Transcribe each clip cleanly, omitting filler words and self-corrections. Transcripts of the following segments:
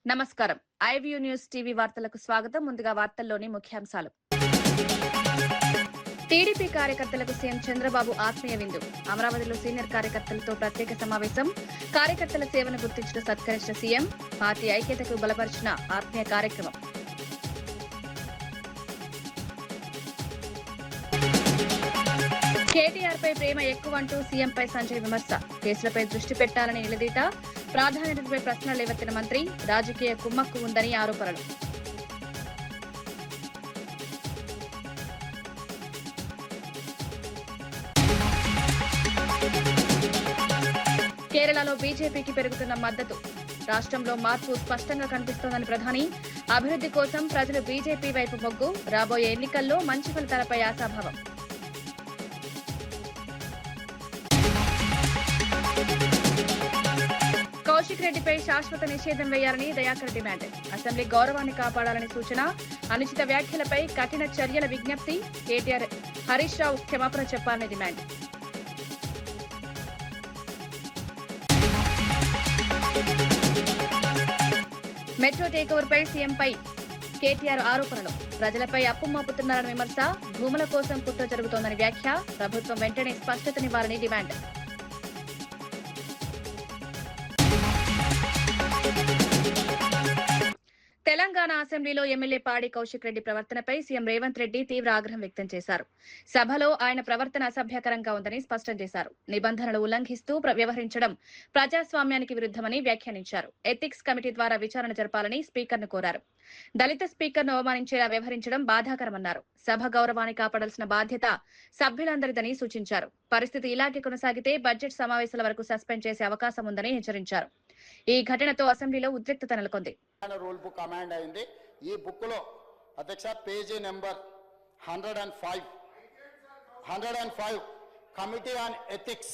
నమస్కారం. IView news TV వార్తలకు స్వాగతం. ముందుగా వార్తల్లోని ముఖ్యాంశాలు. టీడీపీ కార్యకర్తలకు సీఎం చంద్రబాబు ఆత్మీయ విందు. అమరావతిలో సీనియర్ కార్యకర్తలతో ప్రత్యేక సమావేశం. కార్యకర్తల సేవను గుర్తించిన సత్కరించిన సీఎం. పార్టీ ఐక్యతకు బలపరిచిన ఆత్మీయ కార్యక్రమం. కేటీఆర్ పై ప్రేమ ఎక్కువంటూ సీఎంపై సంజయ్ విమర్శ. కేసులపై దృష్టి పెట్టాలని నిలదీత. ప్రాధాన్యతపై ప్రశ్నలు లేవెత్తిన మంత్రి. రాజకీయ కుమ్మక్కు ఉందని ఆరోపణలు. కేరళలో బీజేపీకి పెరుగుతున్న మద్దతు. రాష్ట్రంలో మార్పు స్పష్టంగా కనిపిస్తోందని ప్రధాని. అభివృద్ధి కోసం ప్రజలు బీజేపీ వైపు మొగ్గు. రాబోయే ఎన్నికల్లో మంచి ఫలితాలపై ఆశాభావం. కౌశిక్ రెడ్డిపై శాశ్వత నిషేధం వేయాలని దయాకర్ డిమాండ్. అసెంబ్లీ గౌరవాన్ని కాపాడాలని సూచన. అనుచిత వ్యాఖ్యలపై కఠిన చర్యల విజ్ఞప్తి. కేటీఆర్ హరీష్ రావు క్షమాపణ చెప్పాలని డిమాండ్. మెట్రో టేకోవర్పై సీఎంపై కేటీఆర్ ఆరోపణలు. ప్రజలపై అప్పు మోపుతున్నారని విమర్శ. భూముల కోసం కుట్ర జరుగుతోందని వ్యాఖ్య. ప్రభుత్వం వెంటనే స్పష్టతనివ్వాలని డిమాండ్. తెలంగాణ అసెంబ్లీలో ఎమ్మెల్యే పాడి కౌశిక్ రెడ్డి ప్రవర్తనపై సీఎం రేవంత్ రెడ్డి తీవ్ర ఆగ్రహం వ్యక్తం చేశారు. సభలో ఆయన ప్రవర్తన అసభ్యకరంగా ఉందని స్పష్టం చేశారు. నిబంధనలు ఉల్లంఘిస్తూ వ్యవహరించడం ప్రజాస్వామ్యానికి విరుద్ధమని వ్యాఖ్యానించారు. ఎథిక్స్ కమిటీ ద్వారా విచారణ జరపాలని స్పీకర్ను కోరారు. దళిత స్పీకర్ను అవమానించేలా వ్యవహరించడం బాధాకరమన్నారు. సభ గౌరవాన్ని కాపాడాల్సిన బాధ్యత సభ్యులందరిదని సూచించారు. పరిస్థితి ఇలాగే కొనసాగితే బడ్జెట్ సమావేశాల వరకు సస్పెండ్ చేసే అవకాశం ఉందని హెచ్చరించారు. ఈ ఘటనతో అసెంబ్లీలో ఉద్రిక్తత నెలకొంది. రూల్ బుక్ అమెండ్ అయింది. ఈ బుక్ లో అధ్యక్ష page number 105 committee on ethics.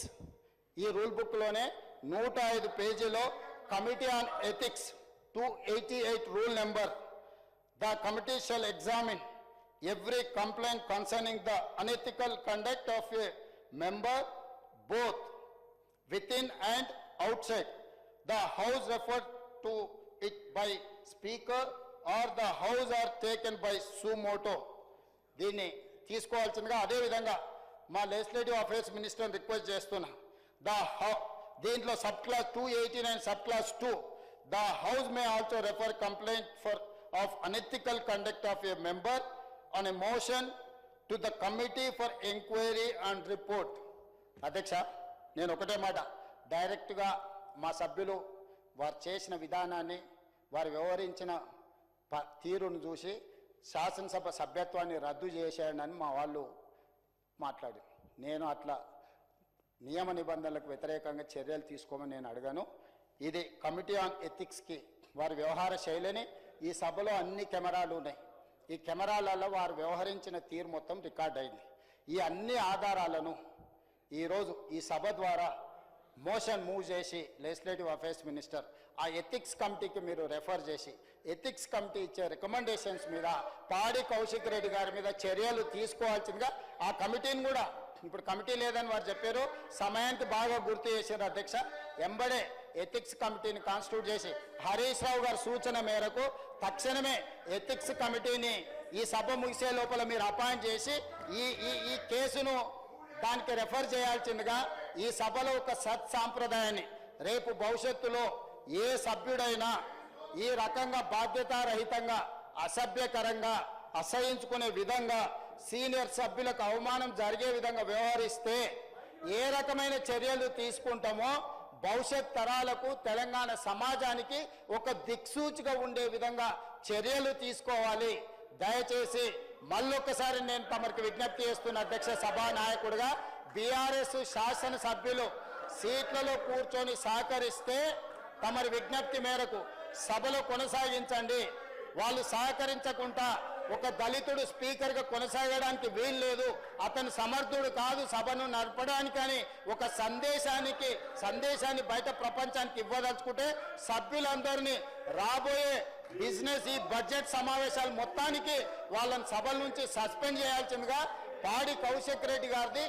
ఈ రూల్ బుక్ లోనే 105 పేజీలో committee on ethics 288 rule number. The committee shall examine every complaint concerning the unethical conduct of a member both within and outside the house referred to it by speaker or the house are taken by suo motu. దీన్ని తీసుకోవాల్సిందిగా అదే విధంగా మా legislative affairs minister request చేస్తున్నా. దీంట్లో sub class 289 sub class 2 the house may also refer complaint of unethical conduct of a member on a motion to the committee for inquiry and report. అధ్యక్ష, నేను ఒకటే మాట, డైరెక్ట్గా మా సభ్యులు వారు చేసిన విధానాన్ని, వారు వ్యవహరించిన తీరును చూసి శాసనసభ సభ్యత్వాన్ని రద్దు చేశాడని మా వాళ్ళు మాట్లాడారు. నేను అట్లా నియమ నిబంధనలకు వ్యతిరేకంగా చర్యలు తీసుకోమని నేను అడగాను. ఇది కమిటీ ఆన్ ఎథిక్స్కి వారి వ్యవహార శైలిని, ఈ సభలో అన్ని కెమెరాలు ఉన్నాయి, ఈ కెమెరాలలో వారు వ్యవహరించిన తీరు మొత్తం రికార్డ్ అయింది. ఈ అన్ని ఆధారాలను ఈరోజు ఈ సభ ద్వారా మోషన్ మూవ్ చేసి లెజిస్లేటివ్ అఫైర్స్ మినిస్టర్ ఆ ఎథిక్స్ కమిటీకి మీరు రెఫర్ చేసి ఎథిక్స్ కమిటీ ఇచ్చే రికమెండేషన్స్ మీద పాడి కౌశిక్ రెడ్డి గారి మీద చర్యలు తీసుకోవాల్సిందిగా ఆ కమిటీని కూడా, ఇప్పుడు కమిటీ లేదని వారు చెప్పారు, సమయానికి బాగా గుర్తు చేశారు అధ్యక్ష. ఎంబడే ఎథిక్స్ కమిటీని కాన్స్టిట్యూట్ చేసి హరీష్ రావు గారి సూచన మేరకు తక్షణమే ఎథిక్స్ కమిటీని ఈ సభ ముగిసే లోపల మీరు అపాయింట్ చేసి ఈ కేసును దానికి రెఫర్ చేయాల్సిందిగా ఈ సభలో ఒక సత్సాంప్రదాయాన్ని రేపు భవిష్యత్తులో ఏ సభ్యుడైనా ఈ రకంగా బాధ్యతారహితంగా అసభ్యకరంగా అసహించుకునే విధంగా సీనియర్ సభ్యులకు అవమానం జరిగే విధంగా వ్యవహరిస్తే ఏ రకమైన చర్యలు తీసుకుంటామో భవిష్యత్ తరాలకు తెలంగాణ సమాజానికి ఒక దిక్సూచిగా ఉండే విధంగా చర్యలు తీసుకోవాలి. దయచేసి మళ్ళొక్కసారి నేను తమరికి విజ్ఞప్తి చేస్తున్న అధ్యక్ష సభానాయకుడిగా, బీఆర్ఎస్ శాసనసభ్యులు సీట్లలో కూర్చొని సహకరిస్తే తమరి విజ్ఞప్తి మేరకు సభలో కొనసాగించండి. వాళ్ళు సహకరించకుండా ఒక దళితుడు స్పీకర్గా కొనసాగడానికి వీలు లేదు, అతను సమర్థుడు కాదు సభను నడపడానికని ఒక సందేశాన్ని బయట ప్రపంచానికి ఇవ్వదలుచుకుంటే సభ్యులందరినీ రాబోయే బిజినెస్ ఈ బడ్జెట్ సమావేశాలు మొత్తానికి వాళ్ళని సభల నుంచి సస్పెండ్ చేయాల్సిందిగా పాడి కౌశిక్ రెడ్డి గారిది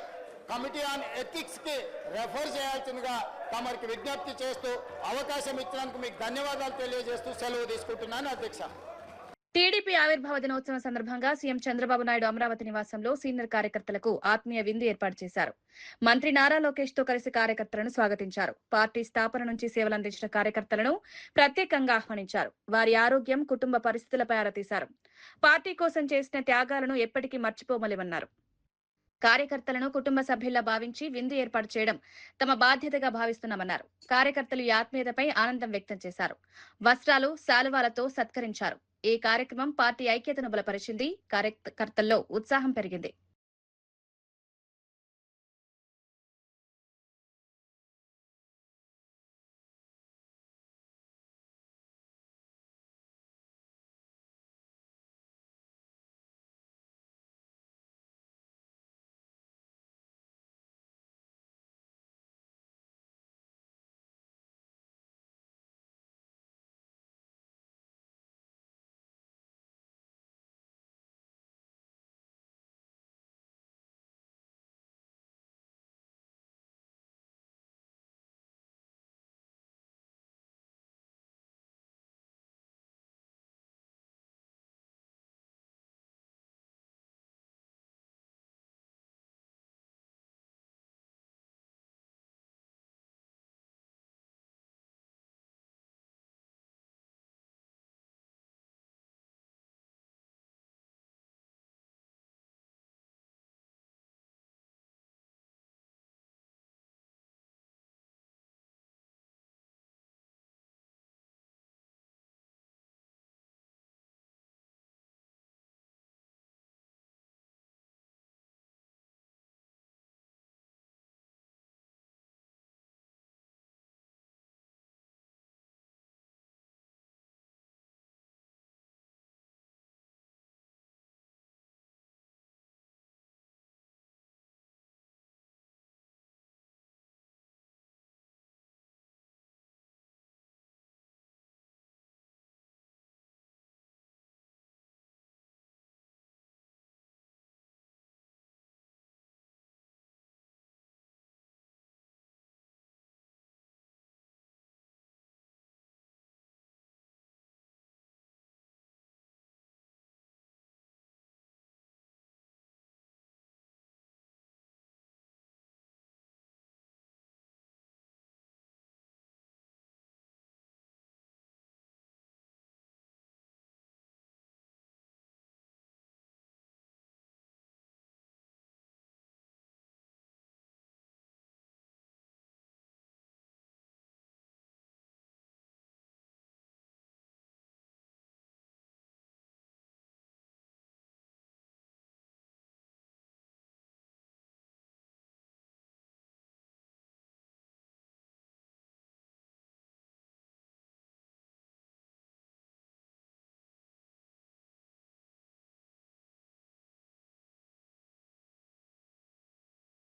కమిటీ ఆన్ ఎథిక్స్ కి రెఫర్ చేయాల్సిందిగా తమరికి విజ్ఞప్తి చేస్తూ అవకాశం ఇచ్చినందుకు మీకు ధన్యవాదాలు తెలియజేస్తూ సెలవు తీసుకుంటున్నాను అధ్యక్ష. టీడీపీ ఆవిర్భావ దినోత్సవం సందర్భంగా సీఎం చంద్రబాబు నాయుడు అమరావతి నివాసంలో సీనియర్ కార్యకర్తలకు ఆత్మీయ విందు ఏర్పాటు చేశారు. మంత్రి నారా లోకేష్ తో కలిసి కార్యకర్తలను స్వాగతించారు. పార్టీ స్థాపన నుంచి సేవలందించిన కార్యకర్తలను ప్రత్యేకంగా ఆహ్వానించారు. వారి ఆరోగ్యం, కుటుంబ పరిస్థితులపై ఆరా తీశారు. పార్టీ కోసం చేసిన త్యాగాలను ఎప్పటికీ మర్చిపోమలేమన్నారు. కార్యకర్తలను కుటుంబ సభ్యుల్లా భావించి విందు ఏర్పాటు చేయడం తమ బాధ్యతగా భావిస్తున్నామన్నారు. కార్యకర్తలు ఈ ఆత్మీయతపై ఆనందం వ్యక్తం చేశారు. వస్త్రాలు, శాలువాలతో సత్కరించారు. ఈ కార్యక్రమం పార్టీ ఐక్యతను బలపరిచింది. కార్యకర్తల్లో ఉత్సాహం పెరిగింది.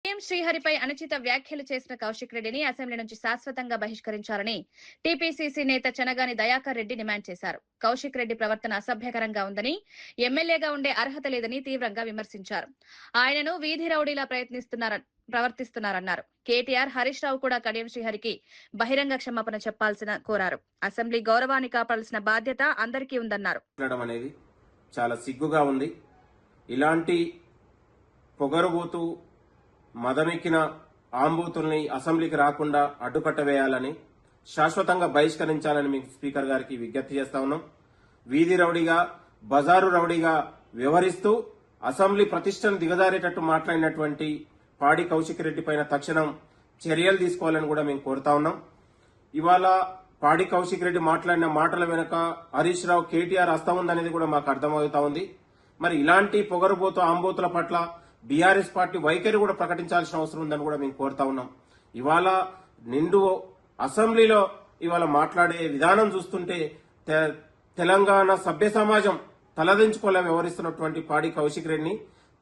సీఎం శ్రీహరిపై అనుచిత వ్యాఖ్యలు చేసిన కౌశిక్ రెడ్డిని అసెంబ్లీ నుంచి శాశ్వతంగా బహిష్కరించాలని టీపీసీసీ నేత చనగాని దయాకర్ రెడ్డి డిమాండ్ చేశారు. కౌశిక్ రెడ్డి ప్రవర్తన అసభ్యకరంగా ఉందని, ఎమ్మెల్యేగా ఉండే అర్హత లేదని తీవ్రంగా విమర్శించారు. ఆయనను వీధి రౌడీలా ప్రవర్తిస్తున్నారన్నారు. కేటీఆర్, హరీష్ రావు కూడా కడియం శ్రీహరికి బహిరంగ క్షమాపణ చెప్పాల్సిన కోరారు. అసెంబ్లీ గౌరవాన్ని కాపాడాల్సిన బాధ్యత అందరికీ ఉందన్నారు. అనేది చాలా సిగ్గుగా ఉంది. ఇలాంటి పొగరుబోతూ మదమెక్కిన ఆంబూతుల్ని అసెంబ్లీకి రాకుండా అడ్డుకట్ట వేయాలని, శాశ్వతంగా బహిష్కరించాలని మీకు స్పీకర్ గారికి విజ్ఞప్తి చేస్తా ఉన్నాం. వీధి రౌడీగా, బజారు రౌడీగా వ్యవహరిస్తూ అసెంబ్లీ ప్రతిష్టను దిగజారేటట్టు మాట్లాడినటువంటి పాడి కౌశిక్ రెడ్డి పైన తక్షణం చర్యలు తీసుకోవాలని కూడా మేము కోరుతా ఉన్నాం. ఇవాళ పాడి కౌశిక్ రెడ్డి మాట్లాడిన మాటల వెనుక హరీష్ రావు, కేటీఆర్ హస్తం ఉందనేది కూడా మాకు అర్థమవుతా ఉంది. మరి ఇలాంటి పొగరుబోతు ఆంబోతుల పట్ల బీఆర్ఎస్ పార్టీ వైఖరి కూడా ప్రకటించాల్సిన అవసరం ఉందని కూడా మేము కోరుతా ఉన్నాం. ఇవాళ నిండు అసెంబ్లీలో ఇవాళ మాట్లాడే విధానం చూస్తుంటే తెలంగాణ సభ్య సమాజం తలదించుకోలే వ్యవహరిస్తున్నటువంటి పాడి కౌశిక్ రెడ్డిని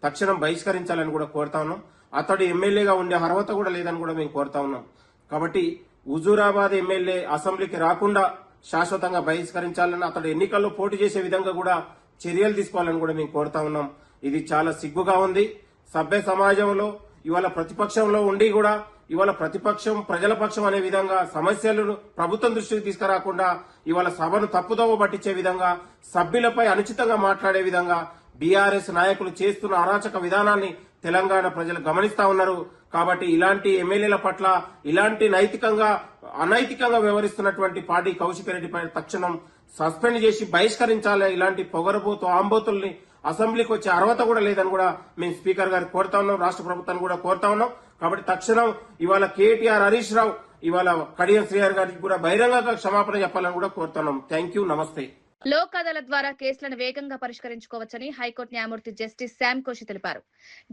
తక్షణం బహిష్కరించాలని కూడా కోరుతా ఉన్నాం. అతడు ఎమ్మెల్యేగా ఉండే అర్హత కూడా లేదని కూడా మేము కోరుతా ఉన్నాం. కాబట్టి హుజూరాబాద్ ఎమ్మెల్యే అసెంబ్లీకి రాకుండా శాశ్వతంగా బహిష్కరించాలని, అతడు ఎన్నికల్లో పోటీ చేసే విధంగా కూడా చర్యలు తీసుకోవాలని కూడా మేము కోరుతా ఉన్నాం. ఇది చాలా సిగ్గుగా ఉంది. సభ్య సమాజంలో ఇవాళ ప్రతిపక్షంలో ఉండి కూడా ఇవాళ ప్రతిపక్షం ప్రజల పక్షం అనే విధంగా సమస్యలను ప్రభుత్వం దృష్టికి తీసుకురాకుండా ఇవాళ సభను తప్పుదోవ పట్టించే విధంగా సభ్యులపై అనుచితంగా మాట్లాడే విధంగా బీఆర్ఎస్ నాయకులు చేస్తున్న అరాచక విధానాన్ని తెలంగాణ ప్రజలు గమనిస్తా ఉన్నారు. కాబట్టి ఇలాంటి ఎమ్మెల్యేల పట్ల ఇలాంటి అనైతికంగా వ్యవహరిస్తున్నటువంటి పార్టీ కౌశిక్ రెడ్డిపై తక్షణం సస్పెండ్ చేసి బహిష్కరించాలి. ఇలాంటి పొగరబోతు ఆంబోతుల్ని అసెంబ్లీకి వచ్చే అర్హత కూడా లేదని కూడా మేము స్పీకర్ గారికి కోరుతా ఉన్నాం, రాష్ట్ర ప్రభుత్వాన్ని కూడా కోరుతా ఉన్నాం. కాబట్టి తక్షణం ఇవాళ కేటీఆర్ హరీష్ రావు ఇవాళ కడియం శ్రీహరి గారికి కూడా బహిరంగంగా క్షమాపణ చెప్పాలని కూడా కోరుతున్నాం. థ్యాంక్ యూ, నమస్తే. లోక్ అదాలత్ ద్వారా కేసులను వేగంగా పరిష్కరించుకోవచ్చని హైకోర్టు న్యాయమూర్తి జస్టిస్ శామ్ కోషి తెలిపారు.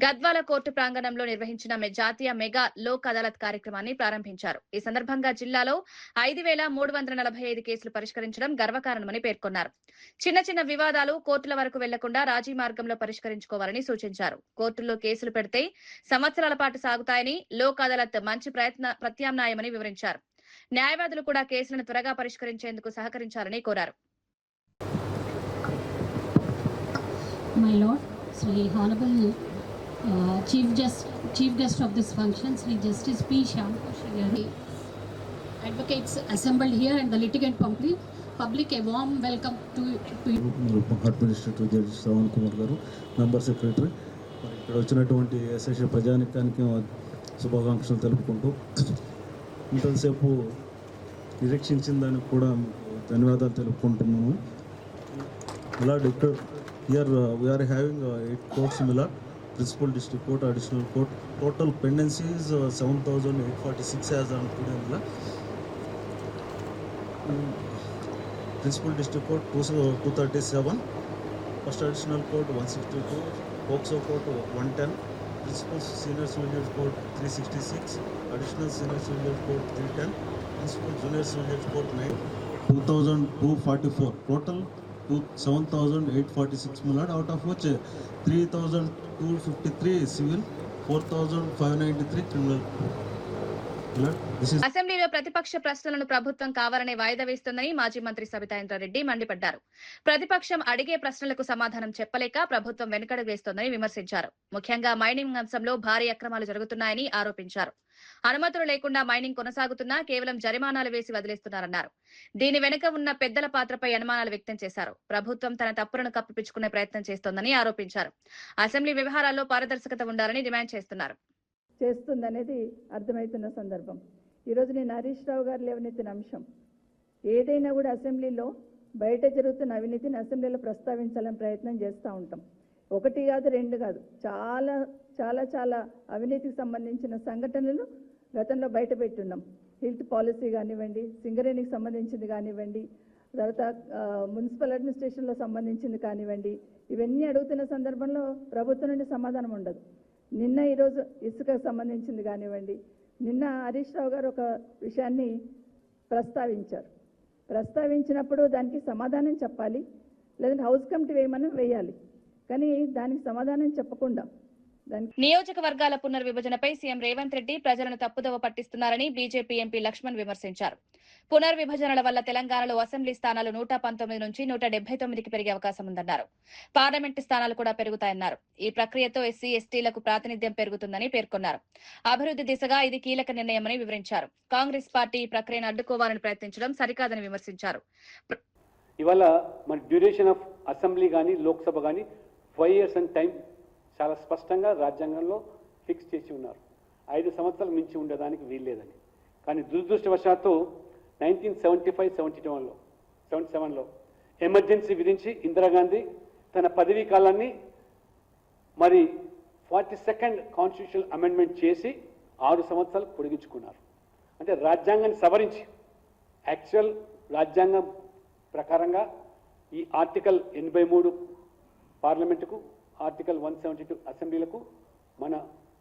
గద్వాల కోర్టు ప్రాంగణంలో నిర్వహించిన జాతీయ మెగా లోక్ అదాలత్ కార్యక్రమాన్ని ప్రారంభించారు. ఈ సందర్భంగా జిల్లాలో 5,345 కేసులు పరిష్కరించడం గర్వకారణమని పేర్కొన్నారు. చిన్న చిన్న వివాదాలు కోర్టుల వరకు వెళ్లకుండా రాజీ మార్గంలో పరిష్కరించుకోవాలని సూచించారు. కోర్టుల్లో కేసులు పెడితే సంవత్సరాల పాటు సాగుతాయని, లోక్ అదాలత్ మంచి ప్రత్యామ్నాయమని వివరించారు. న్యాయవాదులు కూడా కేసులను త్వరగా పరిష్కరించేందుకు సహకరించాలని కోరారు. My Lord, Sri Honorable Chief Guest of this function, Sri Justice P. Shyam Koshi, advocates assembled here and the litigant public, a warm welcome to administrative judge Shravan Kumar గారు, మెంబర్ సెక్రటరీ, ఇక్కడ వచ్చినటువంటి ఎస్ఎస్ఏ ప్రజానికానికి శుభాకాంక్షలు తెలుపుకుంటూ ఇంతసేపు నిరీక్షించిన దానికి కూడా ధన్యవాదాలు తెలుపుకుంటున్నాము. Milord, here we are having 8 courts, Milord, Principal District Court, Additional Court. Total pendencies 7,846 as on today, Milord. Principal District Court 237, First Additional Court 162, Poxo Court 110, Principal Senior Civil Court 366, Additional Senior Civil Court 310, Principal Junior Civil Court 2,244. Total 7,846, Milord, out of which 3,253 civil, 4,593 criminal. అసెంబ్లీలో ప్రతిపక్ష ప్రశ్నలను ప్రభుత్వం కావాలనే వాయిదా వేస్తోందని మాజీ మంత్రి సబితా ఇంద్రారెడ్డి మండిపడ్డారు. ప్రతిపక్షం అడిగే ప్రశ్నలకు సమాధానం చెప్పలేక ప్రభుత్వం వెనుకడుగు వేస్తోందని విమర్శించారు. ముఖ్యంగా మైనింగ్ అంశంలో భారీ అక్రమాలు జరుగుతున్నాయని ఆరోపించారు. అనుమతులు లేకుండా మైనింగ్ కొనసాగుతున్నా కేవలం జరిమానాలు వేసి వదిలేస్తున్నారన్నారు. దీని వెనుక ఉన్న పెద్దల పాత్రపై అనుమానాలు వ్యక్తం చేశారు. ప్రభుత్వం తన తప్పులను కప్పిపుచ్చుకునే ప్రయత్నం చేస్తోందని ఆరోపించారు. అసెంబ్లీ వ్యవహారాల్లో పారదర్శకత ఉండాలని డిమాండ్ చేస్తుందనేది అర్థమవుతున్న సందర్భం. ఈరోజు నేను హరీష్ రావు గారు లేవనెత్తిన అంశం ఏదైనా కూడా అసెంబ్లీలో బయట జరుగుతున్న అవినీతిని అసెంబ్లీలో ప్రస్తావించాలని ప్రయత్నం చేస్తూ ఉంటాం. 1 కాదు 2 కాదు, చాలా చాలా చాలా అవినీతికి సంబంధించిన సంఘటనలు గతంలో బయట పెట్టున్నాం. హెల్త్ పాలసీ కానివ్వండి, సింగరేణికి సంబంధించింది కానివ్వండి, తర్వాత మున్సిపల్ అడ్మినిస్ట్రేషన్లో సంబంధించింది కానివ్వండి, ఇవన్నీ అడుగుతున్న సందర్భంలో ప్రభుత్వం నుండి సమాధానం ఉండదు. నిన్న ఈరోజు ఇసుకకు సంబంధించింది కానివ్వండి, నిన్న హరీష్ రావు గారు ఒక విషయాన్ని ప్రస్తావించినప్పుడు దానికి సమాధానం చెప్పాలి, లేదంటే హౌస్ కమిటీ వేయాలి. కానీ దానికి సమాధానం చెప్పకుండా నియోజకవర్గాల పునర్విభజనపై సీఎం రేవంత్ రెడ్డి ప్రజలను తప్పుదోవ పట్టిస్తున్నారని బీజేపీ ఎంపీ లక్ష్మణ్ విమర్శించారు. పునర్విభజనల వల్ల తెలంగాణలో అసెంబ్లీ స్థానాలు 119 నుంచి 179కి పెరిగే అవకాశం ఉందన్నారు. పార్లమెంటు స్థానాలు కూడా పెరుగుతాయన్నారు. ఈ ప్రక్రియతో ఎస్సీ ఎస్టీలకు ప్రాతినిధ్యం పెరుగుతుందని పేర్కొన్నారు. అభివృద్ధి దిశగా ఇది కీలక నిర్ణయమని వివరించారు. కాంగ్రెస్ పార్టీ ఈ ప్రక్రియను అడ్డుకోవాలని ప్రయత్నించడం సరికాదని విమర్శించారు. ఇవాళ మన డ్యూరేషన్ ఆఫ్ అసెంబ్లీ కానీ లోక్సభ కానీ 5 years అండ్ టైం చాలా స్పష్టంగా రాజ్యాంగంలో ఫిక్స్ చేసి ఉన్నారు. 5 సంవత్సరాలు మించి ఉండడానికి వీల్లేదని. కానీ దురదృష్టవశాత్తు 1977లో ఎమర్జెన్సీ విధించి ఇందిరాగాంధీ తన పదవీ కాలాన్ని మరి 42nd కాన్స్టిట్యూషనల్ అమెండ్మెంట్ చేసి 6 సంవత్సరాలు పొడిగించుకున్నారు. అంటే రాజ్యాంగాన్ని సవరించి యాక్చువల్ రాజ్యాంగం ప్రకారంగా ఈ ఆర్టికల్ 83 పార్లమెంటుకు, ఆర్టికల్ 172 అసెంబ్లీలకు మన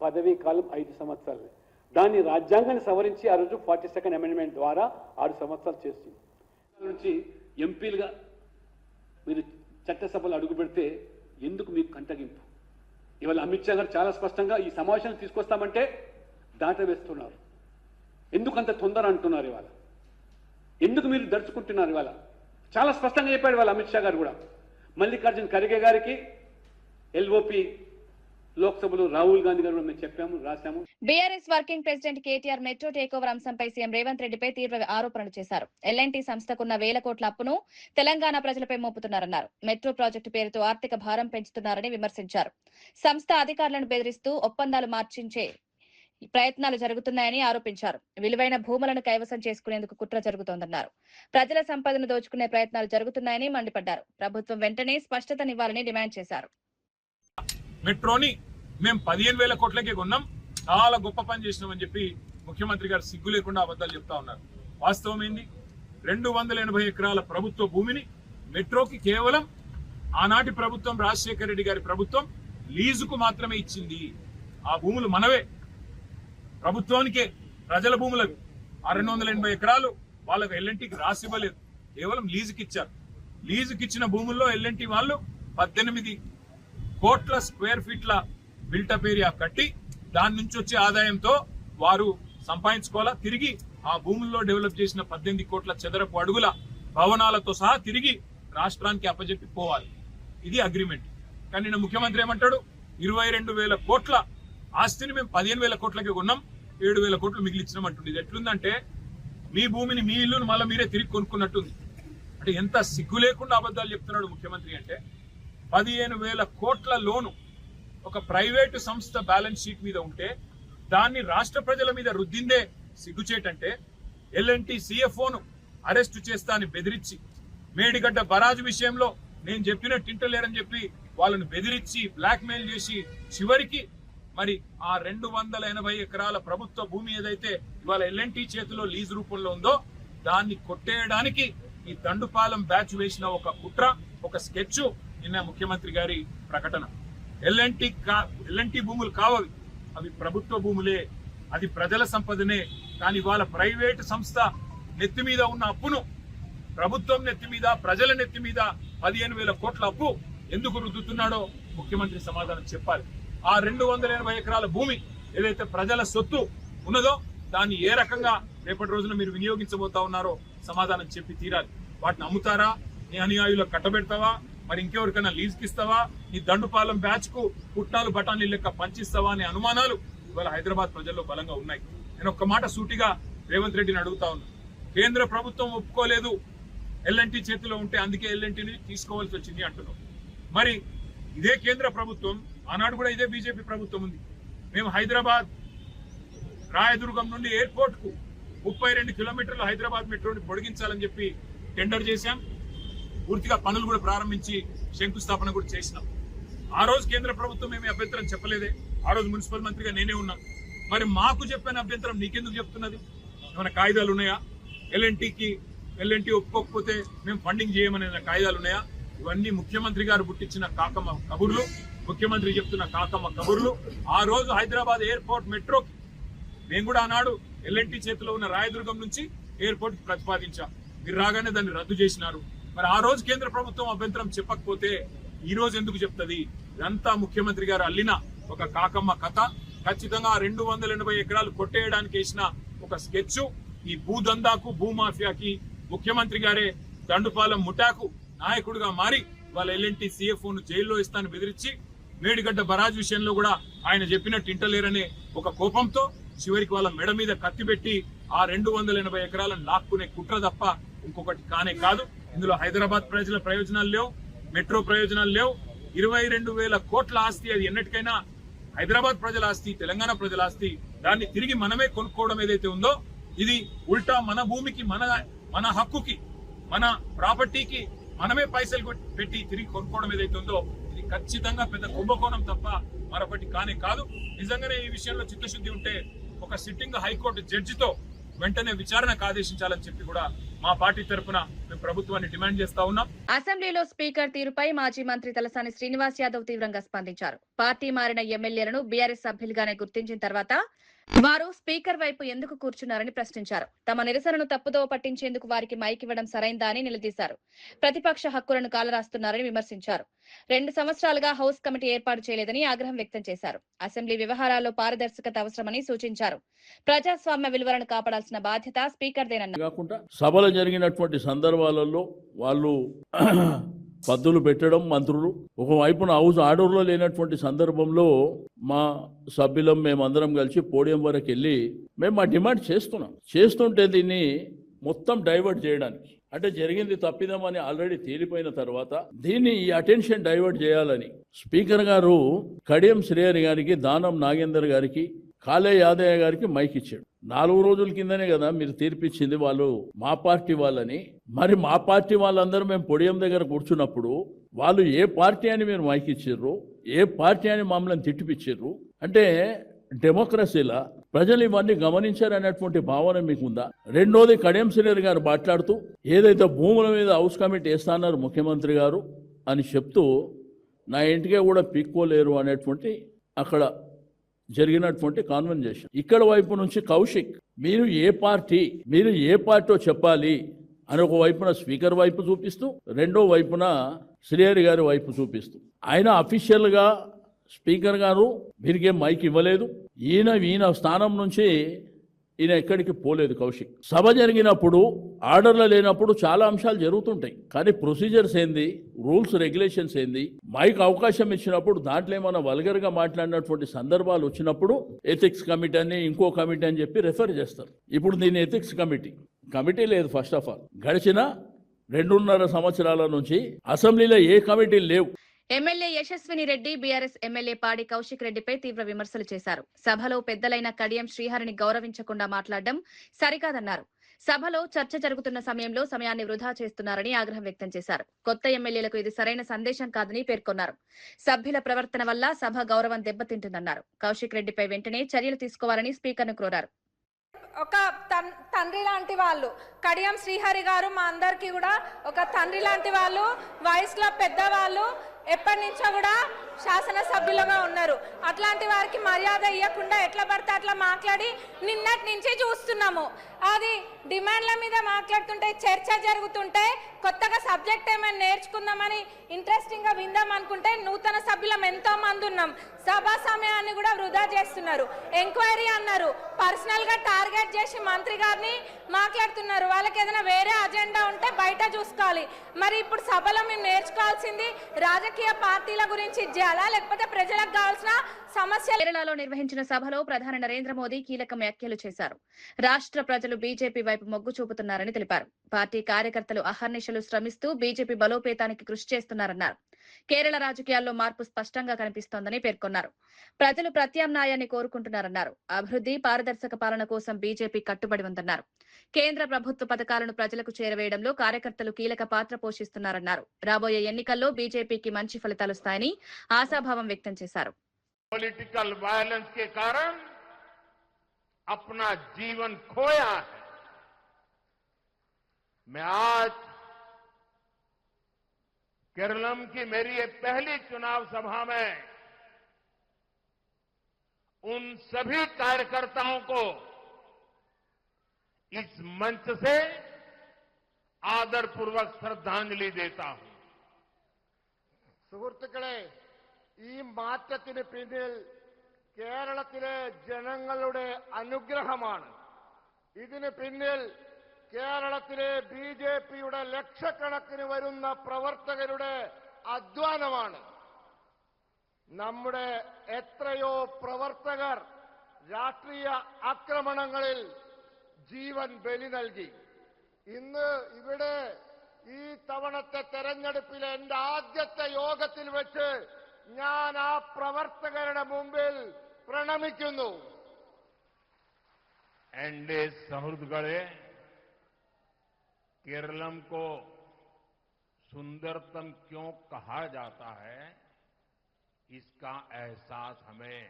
పదవీ కాలం 5 సంవత్సరాలు. దాన్ని రాజ్యాంగాన్ని సవరించి ఆ రోజు 42nd అమెండ్మెంట్ ద్వారా 6 సంవత్సరాలు చేస్తుంది. నుంచి ఎంపీలుగా మీరు చట్టసభలు అడుగు పెడితే ఎందుకు మీకు కంటగింపు? ఇవాళ అమిత్ షా గారు చాలా స్పష్టంగా ఈ సమావేశాన్ని తీసుకొస్తామంటే దాటవేస్తున్నారు. ఎందుకు అంత తొందర అంటున్నారు? ఇవాళ ఎందుకు మీరు దడుచుకుంటున్నారు? ఇవాళ చాలా స్పష్టంగా చెప్పాడు ఇవాళ అమిత్ షా గారు కూడా. మల్లికార్జున్ ఖర్గే గారికి ఎల్ఓపి లోక్సభలో రాహుల్ గాంధీ గారు మేము చెప్పాము, రాశాము. BRS working president KTR metro takeover అంశంపై సీఎం రేవంత్ రెడ్డిపై తీవ్ర ఆరోపణలు చేశారు. ఎల్ఎన్టీ సంస్థకున్న వేల కోట్ల అప్పును తెలంగాణ ప్రజలపై మోపుతున్నారన్నారు. మెట్రో ప్రాజెక్టు పేరుతో ఆర్థిక భారం పెంచుతున్నారని విమర్శించారు. సంస్థ అధికారులను బెదిరిస్తూ ఒప్పందాలు మార్చించే ప్రయత్నాలు జరుగుతున్నాయని ఆరోపించారు. విలువైన భూములను కైవసం చేసుకునేందుకు కుట్ర జరుగుతోందన్నారు. ప్రజల సంపదను దోచుకునే ప్రయత్నాలు జరుగుతున్నాయని మండిపడ్డారు. ప్రభుత్వం వెంటనే స్పష్టతనివ్వాలని డిమాండ్ చేశారు. మెట్రోని మేము 15,000 కోట్లకే కొన్నాం, చాలా గొప్ప పని చేసినామని చెప్పి ముఖ్యమంత్రి గారు సిగ్గు లేకుండా అబద్ధాలు చెప్తా ఉన్నారు. వాస్తవం ఏంది? 280 ఎకరాల ప్రభుత్వ భూమిని మెట్రోకి కేవలం ఆనాటి ప్రభుత్వం, రాజశేఖర రెడ్డి గారి ప్రభుత్వం లీజుకు మాత్రమే ఇచ్చింది. ఆ భూములు మనవే, ప్రభుత్వానికే, ప్రజల భూములవి. ఆ 280 ఎకరాలు వాళ్ళకు ఎల్ఎన్టీకి రాసివ్వలేదు, కేవలం లీజుకి ఇచ్చారు. లీజుకి ఇచ్చిన భూముల్లో ఎల్ఎన్టీ వాళ్ళు 18 కోట్ల స్క్వేర్ ఫీట్ల బిల్టప్ ఏరియా కట్టి దాని నుంచి వచ్చే ఆదాయంతో వారు సంపాదించుకోవాలా. తిరిగి ఆ భూముల్లో డెవలప్ చేసిన 18 కోట్ల చదరపు అడుగుల భవనాలతో సహా తిరిగి రాష్ట్రానికి అప్పజెప్పి పోవాలి. ఇది అగ్రిమెంట్. కానీ నిన్న ముఖ్యమంత్రి ఏమంటాడు? 22,000 కోట్ల ఆస్తిని మేము 15,000 కోట్లకి కొన్నాం, 7,000 కోట్లు మిగిలిచ్చినాం అంటుంది. ఇది ఎట్లుందంటే మీ భూమిని, మీ ఇల్లును మళ్ళీ మీరే తిరిగి కొనుక్కున్నట్టుంది. అంటే ఎంత సిగ్గు లేకుండా అబద్ధాలు చెప్తున్నాడు ముఖ్యమంత్రి అంటే. 15,000 కోట్ల లోను ఒక ప్రైవేటు సంస్థ బ్యాలెన్స్ షీట్ మీద ఉంటే దాన్ని రాష్ట్ర ప్రజల మీద రుద్దిందే సిగ్గుచేటంటే, ఎల్ఎన్టీ సిఎఫ్ఓను అరెస్టు చేస్తా అని బెదిరించి, మేడిగడ్డ బరాజు విషయంలో నేను చెప్పినట్టు ఇంటలేరని చెప్పి వాళ్ళను బెదిరించి బ్లాక్ మెయిల్ చేసి చివరికి మరి ఆ 280 ఎకరాల ప్రభుత్వ భూమి ఏదైతే ఇవాళ ఎల్ఎన్టీ చేతిలో లీజ్ రూపంలో ఉందో దాన్ని కొట్టేయడానికి ఈ దండుపాలెం బ్యాచ్ వేసిన ఒక కుట్ర, ఒక స్కెచ్ నిన్న ముఖ్యమంత్రి గారి ప్రకటన. ఎల్ఎన్టీ భూములు కావవి, అవి ప్రభుత్వ భూములే, అది ప్రజల సంపదనే. కానీ వాళ్ళ ప్రైవేటు సంస్థ నెత్తి మీద ఉన్న అప్పును ప్రభుత్వం నెత్తి మీద, ప్రజల నెత్తి మీద 15,000 కోట్ల అప్పు ఎందుకు రుద్దుతున్నాడో ముఖ్యమంత్రి సమాధానం చెప్పాలి. ఆ 280 ఎకరాల భూమి ఏదైతే ప్రజల సొత్తు ఉన్నదో దాన్ని ఏ రకంగా రేపటి రోజున మీరు వినియోగించబోతా ఉన్నారో సమాధానం చెప్పి తీరాలి. వాటిని అమ్ముతారా? నీ అనుయాయులకు కట్టబెడతావా? మరి ఇంకెవరికైనా లీజుకి ఇస్తావా? నీ దండుపాలెం బ్యాచ్ కు పుట్టాలు బఠానీ లెక్క పంచిస్తావా అనే అనుమానాలు ఇవాళ హైదరాబాద్ ప్రజల్లో బలంగా ఉన్నాయి. నేను ఒక్క మాట సూటిగా రేవంత్ రెడ్డిని అడుగుతా ఉన్నా. కేంద్ర ప్రభుత్వం ఒప్పుకోలేదు ఎల్ఎన్టీ చేతిలో ఉంటే, అందుకే ఎల్ఎన్టీని తీసుకోవాల్సి వచ్చింది అంటున్నాం. మరి ఇదే కేంద్ర ప్రభుత్వం, ఆనాడు కూడా ఇదే బీజేపీ ప్రభుత్వం ఉంది. మేము హైదరాబాద్ రాయదుర్గం నుండి ఎయిర్పోర్ట్ కు 32 కిలోమీటర్లు హైదరాబాద్ మెట్రోని పొడిగించాలని చెప్పి టెండర్ చేశాం. పూర్తిగా పనులు కూడా ప్రారంభించి శంకుస్థాపన కూడా చేసినాం. ఆ రోజు కేంద్ర ప్రభుత్వం ఏమీ అభ్యంతరం చెప్పలేదే. ఆ రోజు మున్సిపల్ మంత్రిగా నేనే ఉన్నా. మరి మాకు చెప్పిన అభ్యంతరం నీకెందుకు చెప్తున్నది? ఏమైనా కాయిదాలు ఉన్నాయా? ఎల్ఎన్టీ ఒప్పుకోకపోతే మేము ఫండింగ్ చేయమనే కాయిదాలు ఉన్నాయా? ఇవన్నీ ముఖ్యమంత్రి గారు పుట్టించిన కాకమ్మ కబుర్లు, ముఖ్యమంత్రి చెప్తున్న కాకమ్మ కబుర్లు. ఆ రోజు హైదరాబాద్ ఎయిర్పోర్ట్ మెట్రోకి మేము కూడా ఆనాడు ఎల్ఎన్టీ చేతిలో ఉన్న రాయదుర్గం నుంచి ఎయిర్పోర్ట్ కి ప్రతిపాదించాం. మీరు రాగానే దాన్ని రద్దు చేసినారు. మరి ఆ రోజు కేంద్ర ప్రభుత్వం అభ్యంతరం చెప్పకపోతే ఈ రోజు ఎందుకు చెప్తుంది? ఇదంతా ముఖ్యమంత్రి గారు అల్లిన ఒక కాకమ్మ కథ. ఖచ్చితంగా 280 ఎకరాలు కొట్టేయడానికి వేసిన ఒక స్కెచ్. ఈ భూదందాకు, భూమాఫియాకి ముఖ్యమంత్రి గారే దండుపాలెం ముఠాకు నాయకుడిగా మారి వాళ్ళ ఎల్ఎన్టీ సిఎఫ్ఓను జైల్లో ఇస్తాను బెదిరించి, మేడిగడ్డ బరాజ్ విషయంలో కూడా ఆయన చెప్పినట్టు ఇంటలేరనే ఒక కోపంతో చివరికి వాళ్ళ మెడ మీద కత్తి పెట్టి ఆ 280 ఎకరాలను లాక్కునే కుట్ర తప్ప ఇంకొకటి కానే కాదు. ఇందులో హైదరాబాద్ ప్రజల ప్రయోజనాలు లేవు, మెట్రో ప్రయోజనాలు లేవు. 22,000 కోట్ల ఆస్తి, అది ఎన్నటికైనా హైదరాబాద్ ప్రజల ఆస్తి, తెలంగాణ ప్రజల ఆస్తి. దాన్ని తిరిగి మనమే కొనుక్కోవడం ఏదైతే ఉందో ఇది ఉల్టా మన భూమికి, మన హక్కుకి, మన ప్రాపర్టీకి మనమే పైసలు పెట్టి తిరిగి కొనుక్కోవడం ఏదైతే ఉందో ఇది ఖచ్చితంగా పెద్ద కుంభకోణం తప్ప మరొకటి కానే కాదు. నిజంగానే ఈ విషయంలో చిత్తశుద్ధి ఉంటే ఒక సిట్టింగ్ హైకోర్టు జడ్జితో వెంటనే విచారణకు ఆదేశించాలని చెప్పి కూడా మా పార్టీ తరఫున మేము ప్రభుత్వాన్ని డిమాండ్ చేస్తా ఉన్నాం. అసెంబ్లీలో స్పీకర్ తీరుపై మాజీ మంత్రి తలసాని శ్రీనివాస్ యాదవ్ తీవ్రంగా స్పందించారు. పార్టీ మారిన ఎమ్మెల్యేలను బీఆర్ఎస్ సభ్యులుగానే గుర్తించిన తర్వాత వారు స్పీకర్ వైపు ఎందుకు కూర్చున్నారని ప్రశ్నించారు. తమ నిరసనను తప్పుదోవ పట్టించేందుకు వారికి మైక్ ఇవ్వడం సరైందా అని నిలదీశారు. ప్రతిపక్ష హక్కులను కాలరాస్తున్నారని విమర్శించారు. 2 సంవత్సరాలుగా హౌస్ కమిటీ ఏర్పాటు చేయలేదని ఆగ్రహం వ్యక్తం చేశారు. అసెంబ్లీ వ్యవహారాల్లో పారదర్శకత అవసరమని సూచించారు. ప్రజాస్వామ్య విలువలను కాపాడాల్సిన బాధ్యత స్పీకర్దేనన్నారు. కాకుండా సభలు జరిగినటువంటి సందర్భాలలో వాళ్ళు పద్దులు పెట్టడం మంత్రులు, ఒకవైపున హౌస్ ఆర్డర్లో లేనటువంటి సందర్భంలో మా సభ్యులం మేమందరం కలిసి పోడియం వరకు వెళ్ళి మేము మా డిమాండ్ చేస్తుంటే దీన్ని మొత్తం డైవర్ట్ చేయడానికి, అంటే జరిగింది తప్పిదమని ఆల్రెడీ తేలిపోయిన తర్వాత దీన్ని ఈ అటెన్షన్ డైవర్ట్ చేయాలని స్పీకర్ గారు కడియం శ్రేయర్ గారికి, దానం నాగేందర్ గారికి, కాళే యాదయ్య గారికి మైక్ ఇచ్చాడు. 4 రోజుల కిందనే కదా మీరు తీర్పిచ్చింది వాళ్ళు మా పార్టీ వాళ్ళని. మరి మా పార్టీ వాళ్ళందరూ మేము పొడియం దగ్గర కూర్చున్నప్పుడు వాళ్ళు ఏ పార్టీ అని మీరు మైక్ ఇచ్చిర్రు, ఏ పార్టీ అని మమ్మల్ని తిట్టిపిచ్చిర్రు అంటే డెమోక్రసీలా ప్రజలు ఇవన్నీ గమనించారనేటువంటి భావన మీకుందా? రెండోది, కడియం శ్రీహరి గారు మాట్లాడుతూ ఏదైతే భూముల మీద హౌస్ కమిటీ వేస్తాన్నారు ముఖ్యమంత్రి గారు అని చెప్తూ నా ఇంటికే కూడా పీక్కోలేరు అనేటువంటి అక్కడ జరిగినటువంటి కాన్వర్జేషన్. ఇక్కడ వైపు నుంచి కౌశిక్ మీరు ఏ పార్టీ చెప్పాలి అని ఒక వైపున స్పీకర్ వైపు చూపిస్తూ, రెండో వైపున శ్రీహరి గారి వైపు చూపిస్తూ, ఆయన అఫీషియల్గా స్పీకర్ గారు వీరికేం మైక్ ఇవ్వలేదు. ఈయన స్థానం నుంచి ఈయన ఎక్కడికి పోలేదు. కౌశిక్ సభ జరిగినప్పుడు ఆర్డర్లు లేనప్పుడు చాలా అంశాలు జరుగుతుంటాయి, కానీ ప్రొసీజర్స్ ఏంది, రూల్స్ రెగ్యులేషన్స్ ఏంది, మైక్ అవకాశం ఇచ్చినప్పుడు దాంట్లో ఏమైనా వల్గర్గా మాట్లాడినటువంటి సందర్భాలు వచ్చినప్పుడు ఎథిక్స్ కమిటీ అని ఇంకో కమిటీ అని చెప్పి రెఫర్ చేస్తారు. ఇప్పుడు దీన్ని ఎథిక్స్ కమిటీ లేదు. ఫస్ట్ ఆఫ్ ఆల్ గడిచిన 2.5 సంవత్సరాల నుంచి అసెంబ్లీలో ఏ కమిటీలు లేవు. ఎమ్మెల్యే యశస్విని రెడ్డి బీఆర్ఎస్ ఎమ్మెల్యే పాడి కౌశిక్ రెడ్డిపై తీవ్ర విమర్శలు చేశారు. సభలో పెద్దలైన కడియం శ్రీహరిని గౌరవించకుండా మాట్లాడడం సరికాదన్నారు. సభలో చర్చ జరుగుతున్న సమయంలో సమయాన్ని వృధా చేస్తున్నారని ఆగ్రహం వ్యక్తం చేశారు. కొత్త ఎమ్మెల్యేలకు ఇది సరైన సందేశం కాదని పేర్కొన్నారు. సభ్యుల ప్రవర్తన వల్ల సభ గౌరవం దెబ్బతింటుందన్నారు. కౌశిక్ రెడ్డిపై వెంటనే చర్యలు తీసుకోవాలని స్పీకర్ను కోరారు. ఒక తండ్రి లాంటి వాళ్ళు కడియం శ్రీహరి గారు మా అందరికీ కూడా ఒక తండ్రి లాంటి వాళ్ళు, వయసులో పెద్దవాళ్ళు, ఎప్పటి నుంచో కూడా శాసనసభ్యులుగా ఉన్నారు. అట్లాంటి వారికి మర్యాద ఇవ్వకుండా ఎట్లా పడితే అట్లా మాట్లాడి నిన్నటి నుంచి చూస్తున్నాము. అది డిమాండ్ల మీద మాట్లాడుతుంటే, చర్చ జరుగుతుంటే కొత్తగా సబ్జెక్ట్ ఏమైనా నేర్చుకుందామని ఇంట్రెస్టింగ్గా విందాం అనుకుంటే నూతన సభ్యులం ఎంతో మంది ఉన్నాం. సభా సమయాన్ని కూడా వృధా చేస్తున్నారు. ఎంక్వైరీ అన్నారు, పర్సనల్గా టార్గెట్ చేసి మంత్రి గారిని మాట్లాడుతున్నారు. వాళ్ళకి ఏదైనా వేరే అజెండా ఉంటే బయట చూసుకోవాలి. మరి ఇప్పుడు సభలో మేము నేర్చుకోవాల్సింది రాజకీయ పార్టీల గురించి చేయాలా, లేకపోతే ప్రజలకు కావాల్సిన సమస్యలు? కేరళలో నిర్వహించిన సభలో ప్రధాని నరేంద్ర మోదీ కీలక వ్యాఖ్యలు చేశారు. రాష్ట్ర ప్రజలు బీజేపీ వైపు మొగ్గు చూపుతున్నారని తెలిపారు. పార్టీ కార్యకర్తలు అహర్నిశలు శ్రమిస్తూ బీజేపీ బలోపేతానికి కృషి చేస్తున్నారన్నారు. కేరళ రాజకీయాల్లో మార్పు స్పష్టంగా కనిపిస్తోందని పేర్కొన్నారు. ప్రజలు ప్రత్యామ్నాయాన్ని కోరుకుంటున్నారన్నారు. అభివృద్ధి, పారదర్శక పాలన కోసం బీజేపీ కట్టుబడి ఉందన్నారు. కేంద్ర ప్రభుత్వ పథకాలను ప్రజలకు చేరవేయడంలో కార్యకర్తలు కీలక పాత్ర పోషిస్తున్నారన్నారు. రాబోయే ఎన్నికల్లో బీజేపీకి మంచి ఫలితాలొస్తాయని ఆశాభావం వ్యక్తం చేశారు. पॉलिटिकल वायलेंस के कारण अपना जीवन खोया है। मैं आज केरलम की मेरी ये पहली चुनाव सभा में उन सभी कार्यकर्ताओं को इस मंच से आदरपूर्वक श्रद्धांजलि देता हूं। സുഹൃത്തുക്കളെ, ഈ മാറ്റത്തിന് പിന്നിൽ കേരളത്തിലെ ജനങ്ങളുടെ അനുഗ്രഹമാണ്. ഇതിന് പിന്നിൽ കേരളത്തിലെ ബിജെപിയുടെ ലക്ഷക്കണക്കിന് വരുന്ന പ്രവർത്തകരുടെ അധ്വാനമാണ്. നമ്മുടെ എത്രയോ പ്രവർത്തകർ രാഷ്ട്രീയ ആക്രമണങ്ങളിൽ ജീവൻ ബലി നൽകി. ഇന്ന് ഇവിടെ ഈ തവണത്തെ തെരഞ്ഞെടുപ്പിലെ എന്റെ ആദ്യത്തെ യോഗത്തിൽ വെച്ച് ഞാൻ ആ പ്രവർത്തകരുടെ മുമ്പിൽ പ്രണമിക്കുന്നു. एनडीए सहृदगढ़े केरलम को सुंदरतम क्यों कहा जाता है, इसका एहसास हमें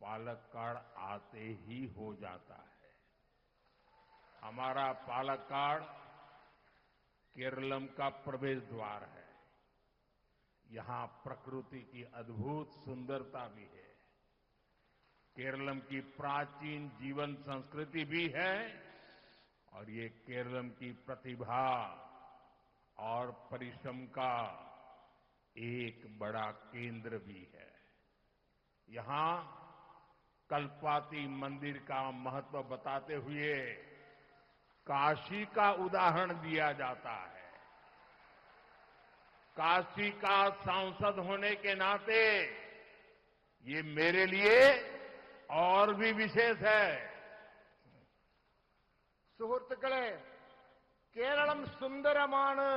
पालक्काड़ आते ही हो जाता है। हमारा पालक्काड़ केरलम का प्रवेश द्वार है। यहां प्रकृति की अद्भुत सुंदरता भी है, केरलम की प्राचीन जीवन संस्कृति भी है, और ये केरलम की प्रतिभा और परिश्रम का एक बड़ा केंद्र भी है। यहां कल्पाती मंदिर का महत्व बताते हुए काशी का उदाहरण दिया जाता है। काशी का सांसद होने के नाते ये मेरे लिए और भी विशेष है। സുഹൃത്തുക്കളെ, കേരളം സുന്ദരമാണ്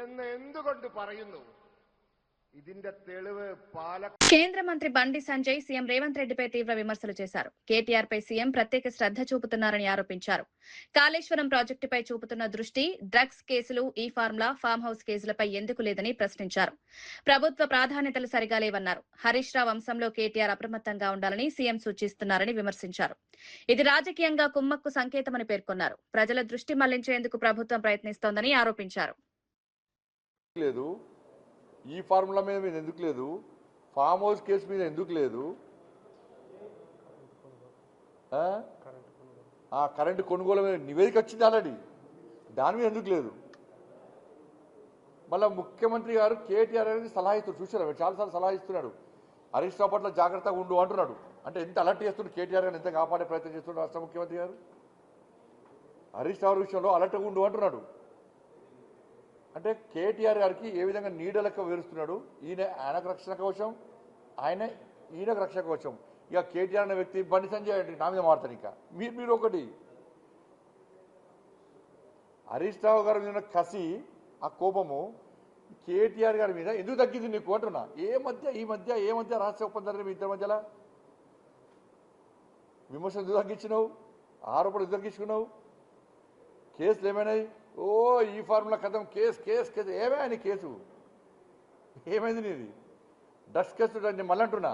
എന്ന് എന്തുകൊണ്ട് പറയുന്നു? ഇതിന്റെ തെളിവ് కేంద్ర మంత్రి బండి సంజయ్ సీఎం రేవంత్ రెడ్డిపై తీవ్ర విమర్శలు చేశారు. కేటీఆర్ పై సీఎం ప్రత్యేక శ్రద్ధ చూపుతున్నారని ఆరోపించారు. కాళేశ్వరం ప్రాజెక్టుపై చూపుతున్న దృష్టి డ్రగ్స్ కేసులు, ఈ ఫార్ములా, ఫామ్ హౌస్ కేసులపై ఎందుకు లేదని ప్రశ్నించారు. ప్రభుత్వ ప్రాధాన్యతలు సరిగా లేవన్నారు. హరీష్ రావు వంశంలో కేటీఆర్ అప్రమత్తంగా ఉండాలని సీఎం సూచిస్తున్నారని విమర్శించారు. ఇది రాజకీయంగా కుమ్మక్కు సంకేతమని పేర్కొన్నారు. ప్రజల దృష్టి మళ్లించేందుకు ప్రభుత్వం ప్రయత్నిస్తోందని ఆరోపించారు. ఈ ఫార్ములా మీద ఎందుకు లేదు, ఫామ్ హౌస్ కేసు మీద ఎందుకు లేదు, కరెంటు కొనుగోలు మీద నివేదిక వచ్చింది ఆల్రెడీ, దాని మీద ఎందుకు లేదు? మళ్ళీ ముఖ్యమంత్రి గారు కేటీఆర్ అనేది సలహా ఇస్తున్నారు. చూసారా, చాలాసార్లు సలహా ఇస్తున్నాడు. హరీష్ రావు పట్ల జాగ్రత్తగా ఉండు అంటున్నాడు. అంటే ఎంత అలర్ట్ చేస్తున్నాడు కేటీఆర్ గారు, ఎంత కాపాడే ప్రయత్నం చేస్తున్నాడు రాష్ట్ర ముఖ్యమంత్రి గారు. హరీష్ రావు విషయంలో అలర్ట్గా ఉండు అంటున్నాడు. అంటే కేటీఆర్ గారికి ఏ విధంగా నీడలకు వివరిస్తున్నాడు. ఆయనకు రక్షణ కవచం, ఈయనకు రక్షణ కవచం. ఇక కేటీఆర్ అనే వ్యక్తి బండి సంజయ్ అంటే నా మీద మారుతాడు. ఇంకా మీరు ఒకటి, హరీష్ రావు గారి మీద కసి, ఆ కోపము కేటీఆర్ గారి మీద ఎందుకు తగ్గింది నీకు అంటున్నా. ఈ మధ్య రహస్య ఒప్పందాలు మీ ఇద్దరి మధ్యలో విమర్శలు ఎందుకు తగ్గించినావు, ఆరోపణలు ఎందుకు తగ్గించుకున్నావు, కేసులు ఏమైనాయి? ఈ ఫార్ములా కథం, కేసు ఏమైనా కేసు ఏమైంది నీది? డ్రగ్స్ కేసు నేను మళ్ళీ అంటున్నా,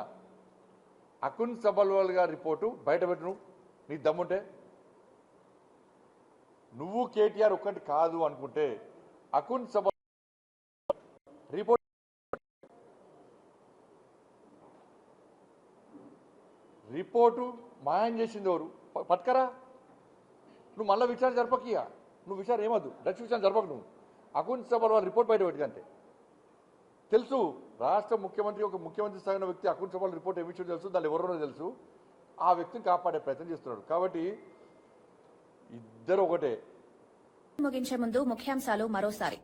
అకున్ సబల్వాల్ గారి రిపోర్టు బయటపెట్టు నీ దమ్ముంటే. నువ్వు కేటీఆర్ ఒక్కటి కాదు అనుకుంటే అకున్ సబల్ రిపోర్టు మాయం చేసింది ఎవరు? పట్టుకరా. నువ్వు మళ్ళీ విచారణ జరపకియా, నువ్వు విచారణ ఏమద్దు, డ్రగ్స్ విచారణ జరపకు. నువ్వు అకున్ సబల్వాల్ రిపోర్ట్ బయట పెట్టిందంటే తెలుసు. రాష్ట్ర ముఖ్యమంత్రి, ఒక ముఖ్యమంత్రి స్థాయిన వ్యక్తి అకున్ సబల్వాల్ రిపోర్ట్ ఏమి ఇచ్చాడో తెలుసు, దాన్ని ఎవరో తెలుసు. ఆ వ్యక్తిని కాపాడే ప్రయత్నం చేస్తున్నాడు. కాబట్టి ఇద్దరు ఒకటే. ముగించే ముందు ముఖ్యాంశాలు మరోసారి.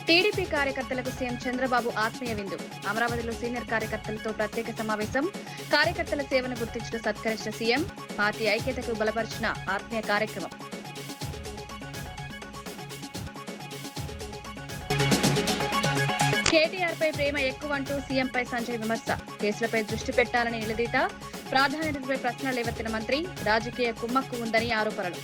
టీడీపీ కార్యకర్తలకు సీఎం చంద్రబాబు ఆత్మీయ విందు. అమరావతిలో సీనియర్ కార్యకర్తలతో ప్రత్యేక సమావేశం. కార్యకర్తల సేవను గుర్తించిన సత్కరించిన సీఎం. పార్టీ ఐక్యతకు బలపరిచిన ఆత్మీయ కార్యక్రమం. కేటీఆర్ పై ప్రేమ ఎక్కువంటూ సీఎంపై సంజయ్ విమర్శ. కేసులపై దృష్టి పెట్టాలని నిలదీత. ప్రాధాన్యతపై ప్రశ్న లేవెత్తిన మంత్రి. రాజకీయ కుమ్మక్కు ఉందని ఆరోపణలు.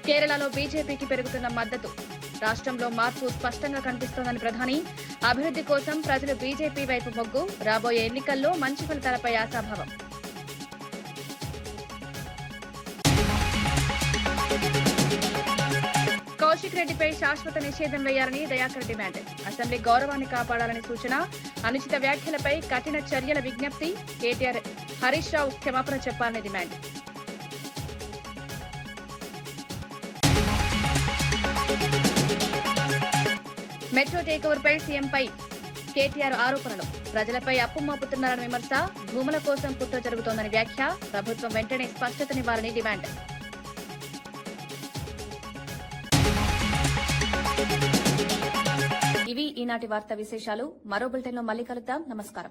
కేరళలో బీజేపీకి పెరుగుతున్న మద్దతు. రాష్ట్రంలో మార్పు స్పష్టంగా కనిపిస్తోందని ప్రధాని. అభివృద్ధి కోసం ప్రజలు బీజేపీ వైపు మొగ్గు. రాబోయే ఎన్నికల్లో మంచి ఫలితాలపై ఆశాభావం. కౌశిక్ రెడ్డిపై శాశ్వత నిషేధం వేయాలని దయాకర్ డిమాండ్. అసెంబ్లీ గౌరవాన్ని కాపాడాలని సూచన. అనుచిత వ్యాఖ్యలపై కఠిన చర్యల విజ్ఞప్తి. కేటీఆర్, హరీష్ రావు క్షమాపణ చెప్పాలని డిమాండ్. మెట్రో టేకోవర్పై సీఎంపై కేటీఆర్ ఆరోపణలు. ప్రజలపై అప్పు మోపుతున్నారని విమర్శ. భూముల కోసం కుట్ర జరుగుతోందని వ్యాఖ్య. ప్రభుత్వం వెంటనే స్పష్టతనివ్వాలని డిమాండ్. ఇవి ఈనాటి వార్తా విశేషాలు. మరో బులెటిన్లో మళ్ళీ కలుద్దాం. నమస్కారం.